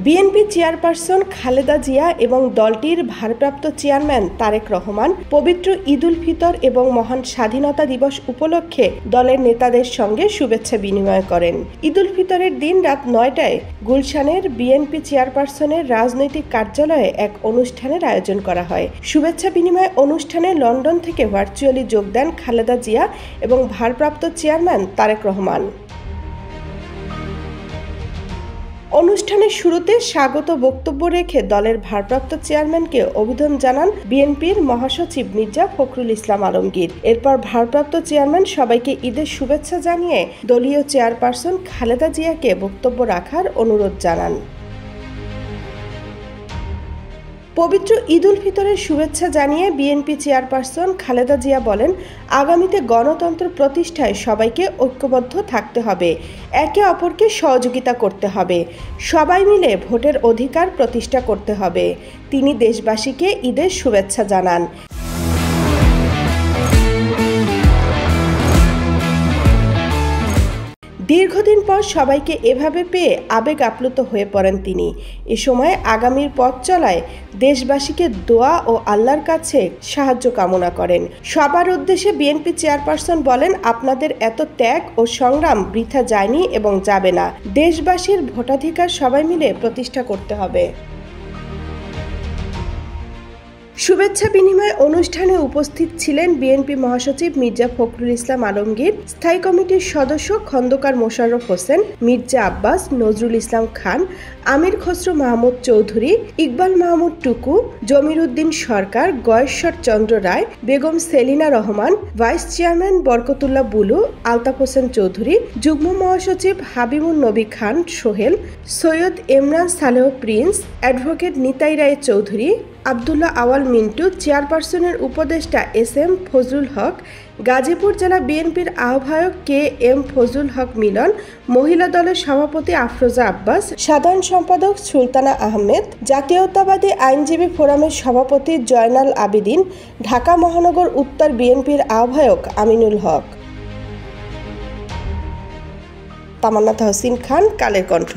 BNP chairperson Khaleda Zia এবং দলটির ভারপ্রাপ্ত চেয়ারম্যান তারেক রহমান পবিত্র ঈদ উল ফিতর এবং মহান স্বাধীনতা দিবস উপলক্ষে দলের নেতাদের সঙ্গে শুভেচ্ছা বিনিময় করেন। ঈদ উল ফিতরের দিন রাত ৯টায় গুলশানের বিএনপি চেয়ারপারসনের রাজনৈতিক কার্যালয়ে এক অনুষ্ঠানের আয়োজন করা হয়। শুভেচ্ছা বিনিময় অনুষ্ঠানে লন্ডন থেকে ভার্চুয়ালি যোগ দেন খালেদা জিয়া এবং ভারপ্রাপ্ত চেয়ারম্যান তারেক রহমান। অনুষ্ঠানের শুরুতে স্বাগত বক্তব্য রেখে দলের ভারপ্রাপ্ত চেয়ারম্যানকে অভিনন্দন জানান বিএনপির মহাসচিব মির্জা ফখরুল ইসলাম আলমগীর। এরপর ভারপ্রাপ্ত চেয়ারম্যান সবাইকে ঈদের শুভেচ্ছা জানিয়ে দলীয় চেয়ারপারসন খালেদা জিয়াকে বক্তব্য রাখার অনুরোধ জানান। পবিত্র ঈদ উল ফিতরের শুভেচ্ছা জানিয়ে বিএনপি চেয়ারপারসন খালেদা জিয়া বলেন, আগামীতে গণতন্ত্র প্রতিষ্ঠায় সবাইকে ঐক্যবদ্ধ থাকতে হবে, একে অপরকে সহযোগিতা করতে হবে, সবাই মিলে ভোটের অধিকার প্রতিষ্ঠা করতে হবে। তিনি দেশবাসীকে ঈদের শুভেচ্ছা জানান। দীর্ঘদিন পর সবাইকে এভাবে পেয়ে আবেগ আপ্লুত হয়ে পড়েন তিনি। এ সময় আগামীর পথ চলায় দেশবাসীকে দোয়া ও আল্লাহর কাছে সাহায্য কামনা করেন। সবার উদ্দেশ্যে বিএনপি চেয়ারপারসন বলেন, আপনাদের এত ত্যাগ ও সংগ্রাম বৃথা যায়নি এবং যাবে না। দেশবাসীর ভোটাধিকার সবাই মিলে প্রতিষ্ঠা করতে হবে। শুভেচ্ছা বিনিময় অনুষ্ঠানে উপস্থিত ছিলেন বিএনপি মহাসচিব মির্জা ফখরুল ইসলাম আলমগীর, স্থায়ী কমিটির সদস্য খন্দকার মোশাররফ হোসেন, মির্জা আব্বাস, নজরুল ইসলাম খান, আমির খসরু মাহমুদ চৌধুরী, ইকবাল মাহমুদ টুকু, জমির উদ্দিন সরকার, গয়েশ্বর চন্দ্র রায়, বেগম সেলিনা রহমান, ভাইস চেয়ারম্যান বরকতুল্লাহ বুলু, আলতাফ হোসেন চৌধুরী, যুগ্ম মহাসচিব হাবিবুন নবী খান সোহেল, সৈয়দ ইমরান সালেহ প্রিন্স, অ্যাডভোকেট নিতাই রায় চৌধুরী, আবদুল্লাহ আওয়াল মিন্টু, চেয়ারপারসনের উপদেষ্টা এস.এম. ফজলুল হক, গাজীপুর জেলা বিএনপির আহ্বায়ক কে.এম. ফজলুল হক মিলন, মহিলা দলের সভাপতি আফরোজা আব্বাস, সাধারণ সম্পাদক সুলতানা আহমেদ, জাতীয়তাবাদী আইনজীবী ফোরামের সভাপতি জয়নাল আবেদিন, ঢাকা মহানগর উত্তর বিএনপির আহ্বায়ক আমিনুল হক। তামান্না তাহসিন খান, কালের কণ্ঠ।